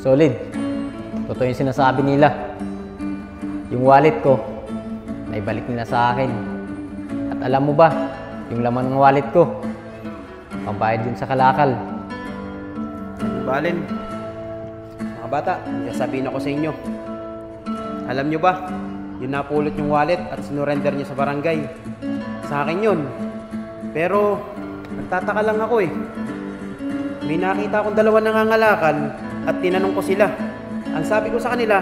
Solid. Totoo yung sinasabi nila. Yung wallet ko, naibalik nila sa akin. At alam mo ba, yung laman ng wallet ko, pambayad yun sa kalakal. Balen, mga bata, may sasabihin ako sa inyo. Alam nyo ba, yung napulot yung wallet at sinurrender niya sa barangay, sa akin yun. Pero, nagtataka lang ako eh. May nakita akong dalawa nangangalakal at tinanong ko sila. Ang sabi ko sa kanila,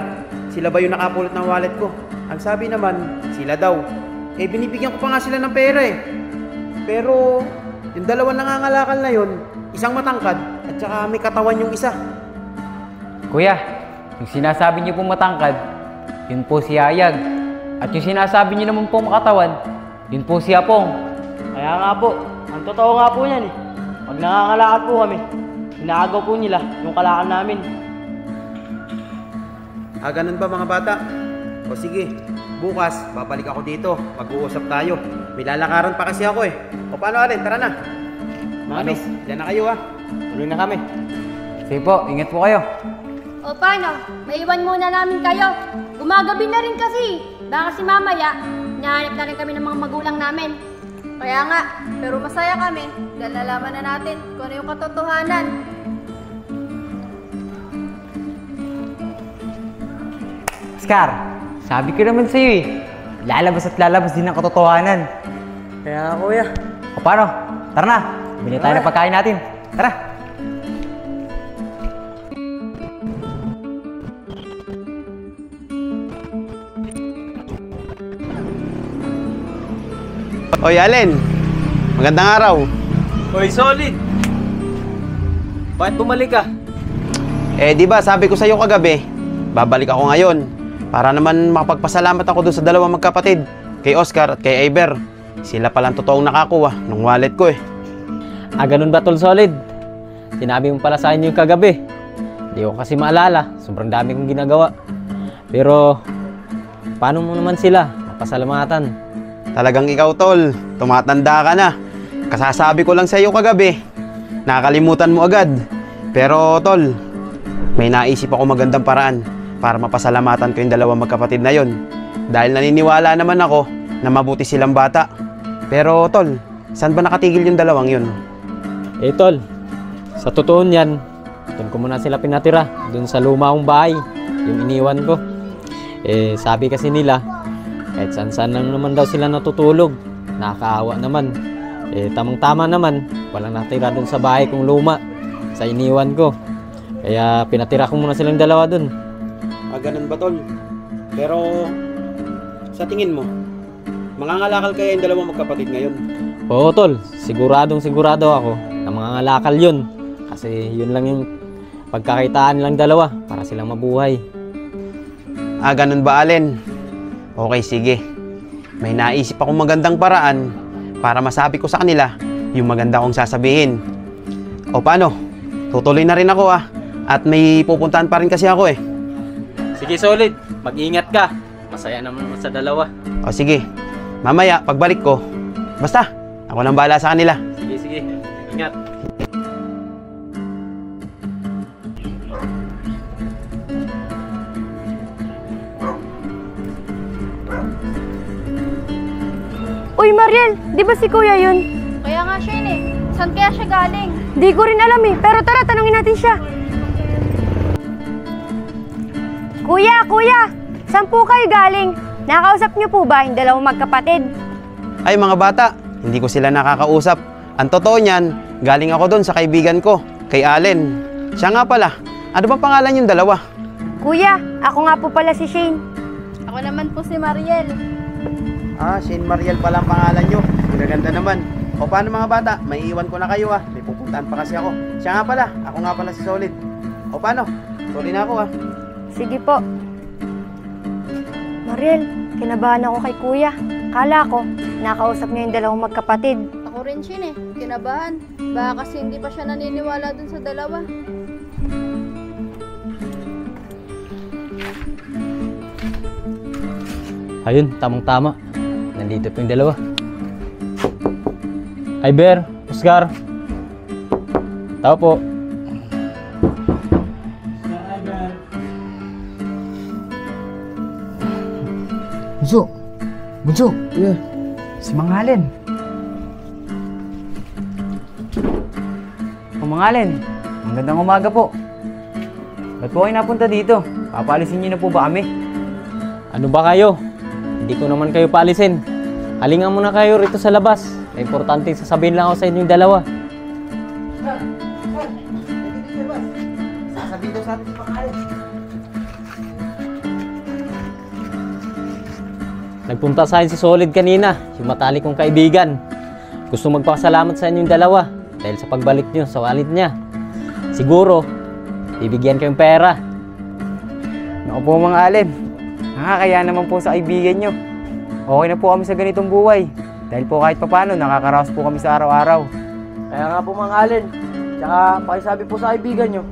sila ba yung nakapulot ng wallet ko? Ang sabi naman, sila daw. Eh, binibigyan ko pa nga sila ng pera eh. Pero, yung dalawa nangangalakal na yun, isang matangkad at saka may katawan yung isa. Kuya, yung sinasabi niyo pong matangkad, yun po si Ayag. At yung sinasabi niyo naman pong makatawan, yun po si Apong. Kaya nga po, ang totoo nga po yan eh. Pag nangangalakal po kami, inaagaw po nila yung kalakal namin. Ganun ba mga bata? O sige, bukas babalik ako dito, mag-uusap tayo. May lalakaran pa kasi ako eh. O paano Alin, tara na. Mga miss, dyan na kayo ha. Tuloy na kami. Sige po, ingat po kayo. O paano? Maiwan muna namin kayo. Gumagabi na rin kasi. Baka si mamaya, hinahanap na rin kami ng mga magulang namin. Kaya nga, pero masaya kami dahil nalaman na natin kung ano yung katotohanan. Oscar, sabi ko naman sa'yo eh. Lalabas at lalabas din ang katotohanan. Kaya nga kuya. O paano? Tara na. Bili tayo ng pagkain natin. Tara. Oy Alin, magandang araw. Hoy, Solid! Bakit bumalik ka? Di ba sabi ko sa'yo kagabi, babalik ako ngayon para naman makapagpasalamat ako doon sa dalawang magkapatid, kay Oscar at kay Iber. Sila palang totoong nakakuha ng wallet ko eh. Ganun ba tol Solid? Sinabi mo pala sa inyo yung kagabi. Hindi ko kasi maalala. Sobrang dami kong ginagawa. Pero, paano mo naman sila mapasalamatan? Talagang ikaw tol, tumatanda ka na. Kasasabi ko lang sa iyo kagabi, nakakalimutan mo agad. Pero tol, may naisip ako magandang paraan para mapasalamatan ko yung dalawang magkapatid na yon. Dahil naniniwala naman ako na mabuti silang bata. Pero tol, saan ba nakatigil yung dalawang yun? Tol, sa totoo niyan, doon ko muna sila pinatira. Doon sa luma kong bahay, yung iniwan ko. Sabi kasi nila, kahit saan-saan lang naman daw sila natutulog. Nakakaawa naman. Tamang-tama naman, walang natira doon sa bahay kong luma, sa iniwan ko. Kaya pinatira ko muna silang dalawa doon. Ganun ba tol? Pero sa tingin mo, mangangalakal kaya yung dalawang magkapatid ngayon? Oo tol, sigurado ako na mangangalakal yun. Kasi yun lang yung pagkakitaan nilang dalawa para silang mabuhay. Ganun ba Alin? Okay, sige. May naisip akong magandang paraan para masabi ko sa kanila yung maganda kong sasabihin. O paano? Tutuloy na rin ako at may pupuntahan pa rin kasi ako eh. Sige Solid, mag-ingat ka. Masaya naman sa dalawa. O sige, mamaya pagbalik ko, basta ako nang bahala sa kanila. Sige, ingat. Uy Mariel, di ba si Kuya yun? Kaya nga siya yun eh. Saan kaya siya galing? Di ko rin alam eh, pero tara, tanungin natin siya. Kuya, saan po kayo galing? Nakausap niyo po ba yung dalawang magkapatid? Ay mga bata, hindi ko sila nakakausap. Ang totoo niyan, galing ako doon sa kaibigan ko, kay Allen. Siya nga pala, ano bang pangalan yung dalawa? Kuya, ako nga po pala si Shane. Ako naman po si Mariel. Shane Mariel pala ang pangalan nyo. Magaganda naman. O paano mga bata, may iwan ko na kayo may pupuntahan pa kasi ako. Siya nga pala, ako nga pala si Solid. O paano, tuloy na ako Sige po. Mariel, kinabahan ako kay Kuya. Kala ko, nakausap niya yung dalawang magkapatid. Ako rin siya eh. Kinabahan. Baka kasi hindi pa siya naniniwala dun sa dalawa. Ayun, tamang-tama. Nandito po yung dalawa. Iber, Oscar. Tao po. Bunso! Bunso! Si Mang Allen. Mang Allen, magandang umaga po. Ba't po kayo napunta dito? Papalisin niyo na po ba kami? Ano ba kayo? Hindi ko naman kayo paalisin. Halingan muna kayo rito sa labas. May importante sasabihin lang ako sa inyong dalawa. Sasabihin daw sa atin si Mang Allen. Nagpunta sa akin si Solid kanina, yung matalik kong kaibigan. Gusto magpasalamat sa inyong dalawa dahil sa pagbalik niyo sa wallet niya. Siguro, bibigyan kayong pera. Naku po Mang Allen, nakakaya naman po sa kaibigan nyo. Okay na po kami sa ganitong buhay. Dahil po kahit papano, nakakaraos po kami sa araw-araw. Kaya nga po Mang Allen, tsaka pakisabi po sa kaibigan nyo,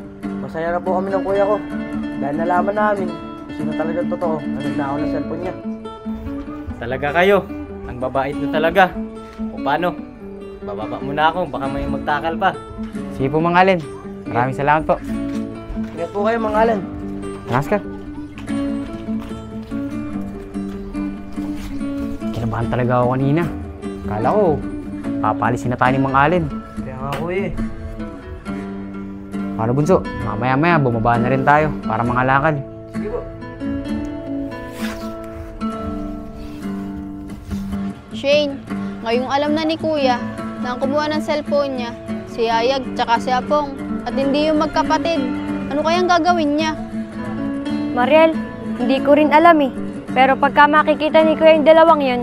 masaya na po kami ng kuya ko. Dahil nalaman namin kung sino talagang totoo na nagnakaw ng cellphone niya. Talaga kayo, ang babait nyo talaga. O paano? Bababa muna ako, baka may magtakal pa. Sige po Mang Allen, maraming salamat po. Ingat po kayo Mang Allen. Oscar. Kinabahan talaga ako kanina. Kala ko, papalisin na tayo ni Mang Allen. Kaya nga kuya eh. Paano Bunso? Mamaya-maya, bumaba na rin tayo para mangalakad. Sige po. Shane, ngayong alam na ni Kuya na ang kumuha ng cellphone niya, si Yayag tsaka si Apong, at hindi yung magkapatid. Ano kayang gagawin niya? Mariel, hindi ko rin alam eh. Pero pagka makikita ni Kuya yung dalawang yun,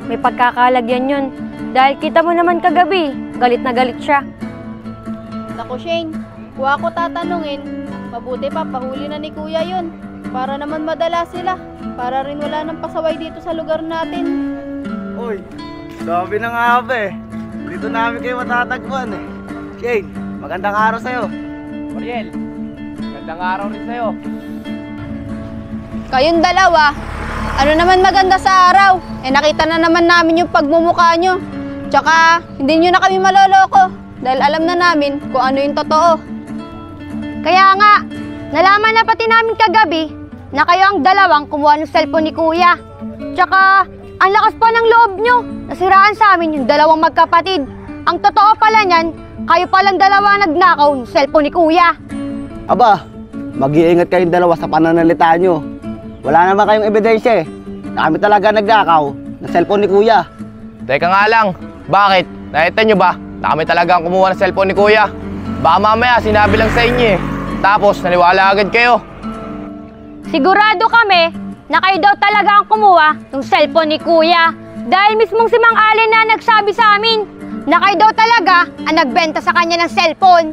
may pagkakalagyan yun. Dahil kita mo naman kagabi, galit na galit siya. Naku Shane, kung ako tatanungin, mabuti pa pahuli na ni Kuya yun. Para naman madala sila, para rin wala nang pasaway dito sa lugar natin. Uy, sabi na nga ba eh. Dito namin kayo matatagpuan eh. Shane, magandang araw sa'yo. Mariel, magandang araw rin sa'yo. Kayong dalawa, ano naman maganda sa araw? Eh nakita na naman namin yung pagmumukha nyo. Tsaka, hindi nyo na kami maloloko. Dahil alam na namin kung ano yung totoo. Kaya nga, nalaman na pati namin kagabi na kayo ang dalawang kumuha ng cellphone ni Kuya. Tsaka, ang lakas pa ng loob nyo. Nasiraan sa amin yung dalawang magkapatid. Ang totoo pala niyan, kayo palang dalawa nagnakaw ng cellphone ni Kuya. Aba, mag-iingat kayong dalawa sa pananalita nyo. Wala naman kayong ebidensya eh. Na kami talaga nagnakaw ng cellphone ni Kuya. Teka nga lang, bakit? Nakita nyo ba na kami talaga ang kumuha ng cellphone ni Kuya? Baka mamaya sinabi lang sa inyo eh. Tapos naniwala agad kayo. Sigurado kami na kayo daw talaga ang kumuha ng cellphone ni Kuya. Dahil mismong si Mang Allen na nagsabi sa amin na kayo daw talaga ang nagbenta sa kanya ng cellphone.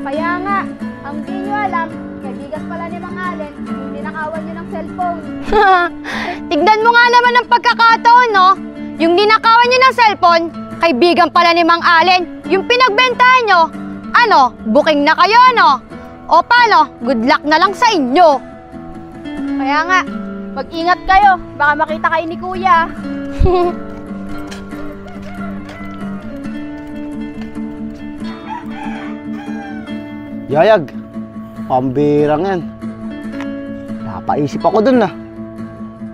Kaya nga, ang di nyo alam, kaibigan pala ni Mang Allen, yung ninakawan nyo ng cellphone. Tignan mo nga naman ang pagkakataon, no? Yung ninakawan niyo ng cellphone, kaibigan pala ni Mang Allen. Yung pinagbentahan nyo, ano, booking na kayo, no? O paano, good luck na lang sa inyo. Kaya nga, mag-ingat kayo, baka makita kayo ni Kuya. Yayag, pambirang yan. Napaisip ako dun ah.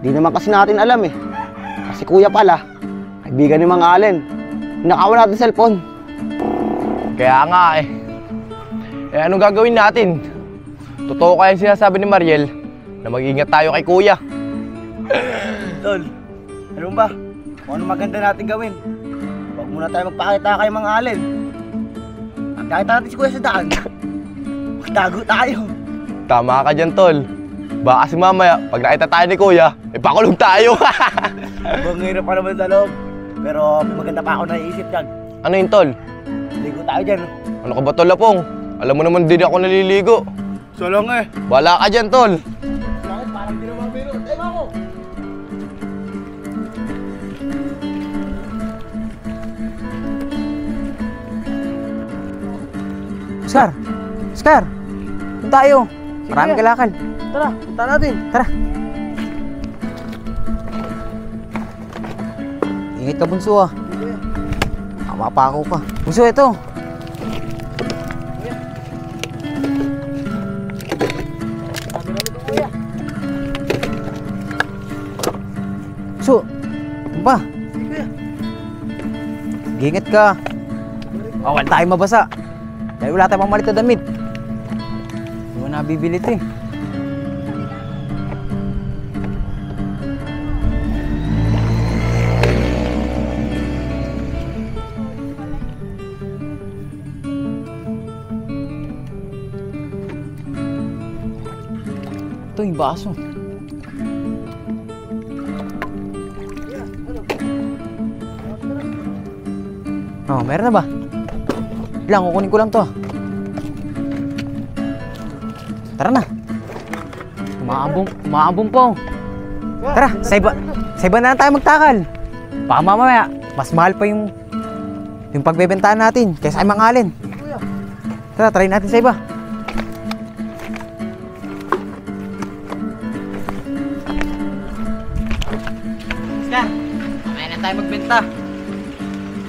Di naman kasi natin alam eh. Kasi Kuya pala, kaibigan ni Mang Allen. Nakawan natin cellphone. Kaya nga eh. Eh anong gagawin natin? Totoo kaya yung sinasabi ni Mariel na mag-ingat tayo kay Kuya. Tol, ano ba? Kung ano maganda natin gawin? Huwag muna tayo magpakita kay Mang Allen. Pagkakita natin si Kuya sa daan, magtago tayo. Tama ka dyan, Tol. Baka kasi mamaya, pag nakita tayo ni Kuya, ipakulong tayo. Bangiro pa naman sa loob. Pero may maganda pa ako naiisip dyan. Ano yun, Tol? Ligo tayo dyan. Ano ka ba, Tol Lapong? Alam mo naman din ako naliligo. Solong eh. Wala ka dyan, Tol. Bakit parang di naman biro? Tema ako! Oscar! Oscar! Punta tayo. Maraming kalakal. Tara, punta natin. Tara. Ingat ka, Bunso ah. Tama pa ako pa. Bunso, ito. Pa. Ingat ka. Bawal tayo mabasa. Dahil wala tayong pamalit na damit. Hindi mo nabibili ito eh. Ito yung baso. Oh, meron na ba? Lang, kukunin ko lang to. Tara na. Umaambong po. Tara, sa iba na lang tayo magtakal. Baka mamaya, mas mahal pa yung pagbebentahan natin kaysa ay mangalin. Tara, try natin sa iba. Oscar, mamaya na tayo magbenta.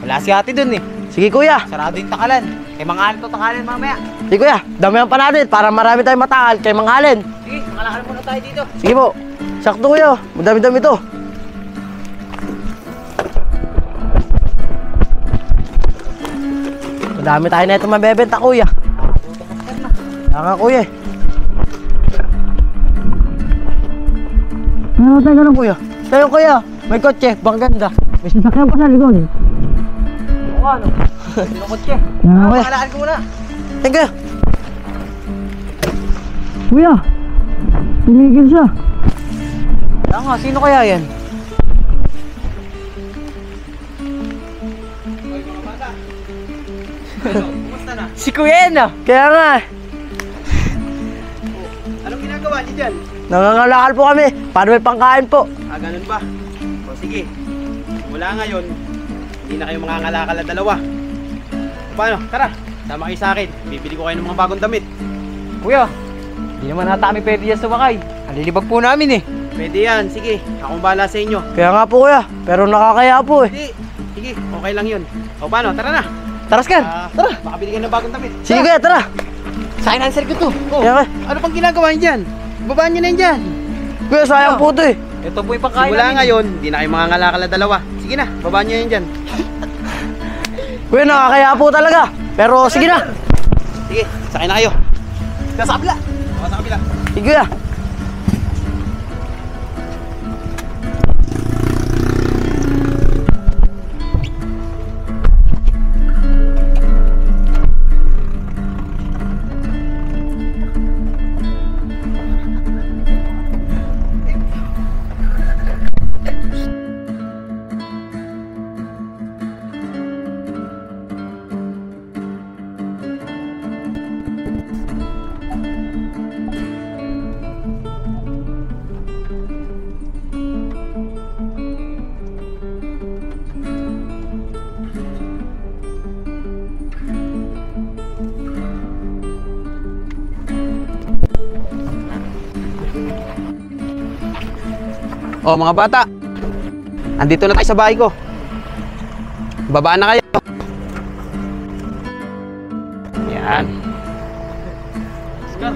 Wala si ate dun eh. Sige kuya. Sarado yung takalan. Kay mangalin to takalan mamaya. Sige kuya, damihan pa natin para marami tayong matakal kay Mang Allen. Sige, mangalakal muna tayo dito. Sige po. Sakto kuya. Madami-dami to. Madami tayo na ito mabebenta kuya. Saka kuya. Ano tayo ganun kuya? Tayo kuya. May kotse. Bang ganda. May sasakyan pa sa likod. Ano? Sino kotse? Kuya. Mangalakal ko muna. Thank you. Kuya. Tumigil siya. Kaya nga, sino kaya yan? Si Kuya yan ah. Kaya nga. Anong ginagawa niyo dyan? Nangangalakal po kami. Paano may pangkain po? Ah, ganun ba? O sige, mula ngayon, hindi na kayo mangangalakal na dalawa. Paano? Tara, sama kayo sa akin. Bibili ko kayo ng mga bagong damit. Kuya, hindi naman nata kami pwede yan sumakay. Alilibag po namin eh. Pwede yan, sige. Akong bahala sa inyo. Kaya nga po kuya. Pero nakakaya po eh. Hindi, sige, okay lang yun. O paano? Tara na. Tara Scar. Tara, baka bili kayo ng bagong damit. Sige kuya, tara. Sa akin answer ko to. Oh, Kaya nga. ano pang ginagawa niyo dyan? Babaan niyo na yan dyan. Kuya, sayang po to eh. Ito po yung pangkain Simula namin. ngayon, hindi na kayo mangangalakal na dalawa. Sige na, babaan niyo yan dyan. Kuya, nakakaya po talaga. Pero sige na. Sige, sakay na kayo. Sa kabila. O, sa kabila. Sige kuya. Oh, mga bata. Andito na tayo sa bahay ko. Babaan na kayo. Yan. Oscar.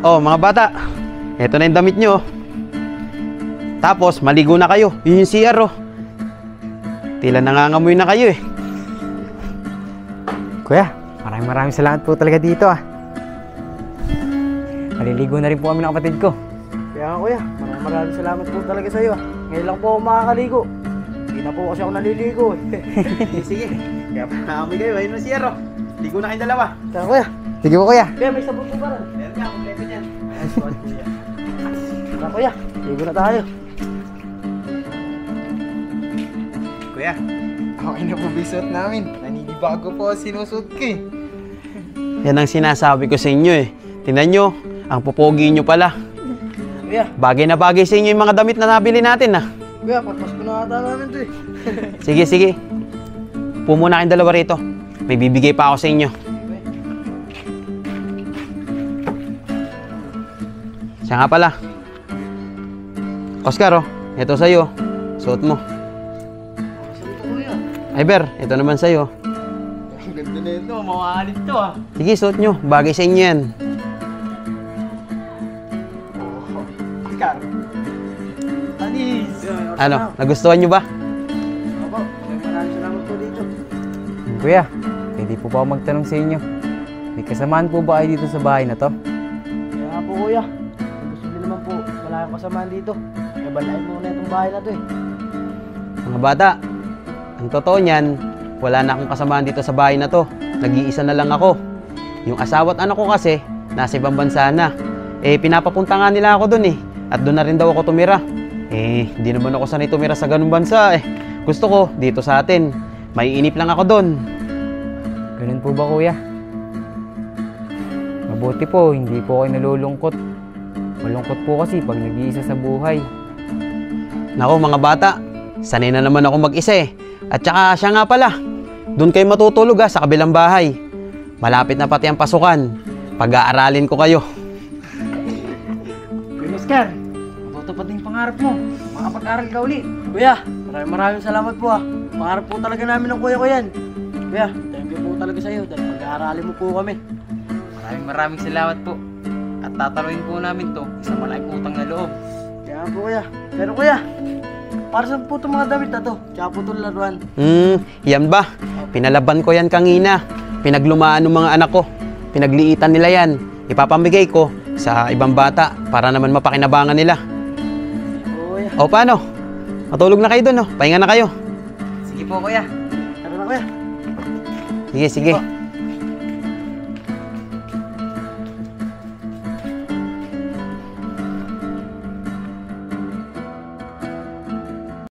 Oh, mga bata. Ito na yung damit nyo. Tapos, maligo na kayo. Yun yung CR, oh. Tila nangangamoy na kayo, eh. Kuya, maraming salamat po talaga dito ah. Maliligo na rin po kami ng kapatid ko. Kaya nga kuya, maraming salamat po talaga sa iyo. Ngayon lang po ako makakaligo. Hindi na po kasi ako naliligo eh. Sige. Kaya nangangamoy kayo. Ayun yung CR, oh. Ligo na kayong dalawa. Kaya kuya, Sige po kuya. kaya may sabon po ba rin? Meron niya, kompleto niyan. Kaya kuya, ligo na tayo. Kuya. Okay na po bisuot namin. Naninibago po sinusuot ko eh. Yan ang sinasabi ko sa inyo, eh. Tingnan nyo, ang pupogi nyo pala. Kuya, Bagay na bagay sa inyo yung mga damit na nabili natin, ah. kuya, patpas ko na ata namin to eh. Sige, sige. Upo muna kayong dalawa rito. May bibigay pa ako sa inyo. Siya nga pala. Oscar, oh, ito sa'yo. Suot mo. Ay, Ber, ito naman sa'yo. Ang ganda na ito, mawaalit to ah. Sige, suot nyo. Bagay sa inyo yan. Oscar. Anis. Ano, nagustuhan nyo ba? Opo, maraming salamat po dito. Kuya, pwede po ba ako magtanong sa inyo? May kasamaan po ba kayo dito sa bahay na to? Kaya nga po kuya, gusto din naman po, wala akong kasamaan dito. Kaya balain mo na itong bahay na to eh. Mga bata, ang totoo niyan, wala na akong kasamaan dito sa bahay na to. Nag-iisa na lang ako. Yung asawa at anak ko kasi, nasa ibang bansa na. Pinapapunta nga nila ako dun eh. At doon na rin daw ako tumira. Di naman ako sanay tumira sa ganung bansa eh. Gusto ko, dito sa atin. May inip lang ako doon. Ganun po ba kuya? Mabuti po, hindi po kayo nalulungkot. Malungkot po kasi pag nag-iisa sa buhay. Nako mga bata, sanay na naman ako mag-isa eh. At saka siya nga pala, doon kayo matutulog sa kabilang bahay. Malapit na pati ang pasukan. Pag-aaralin ko kayo. Kuya Oscar, matutupad din pangarap mo. Makapag-aral ka ulit. Kuya, maraming salamat po ah. Pangarap po talaga namin ng kuya ko yan. Kuya, thank you po talaga sa iyo dahil pag-aaralin mo po kami. Maraming salamat po. At tataruin po namin to sa malaking utang na loob. Kaya po kuya. Pero kuya, para saan po itong mga damit na to? Tsaka po itong laruan. Yan ba? Pinalaban ko yan kanina. Pinaglumaan ng mga anak ko. Pinagliitan nila yan. Ipapamigay ko sa ibang bata para naman mapakinabangan nila. Kuya. O paano? Matulog na kayo doon, oh. Pahinga na kayo. Sige po kuya. Tara na kuya. Sige, sige.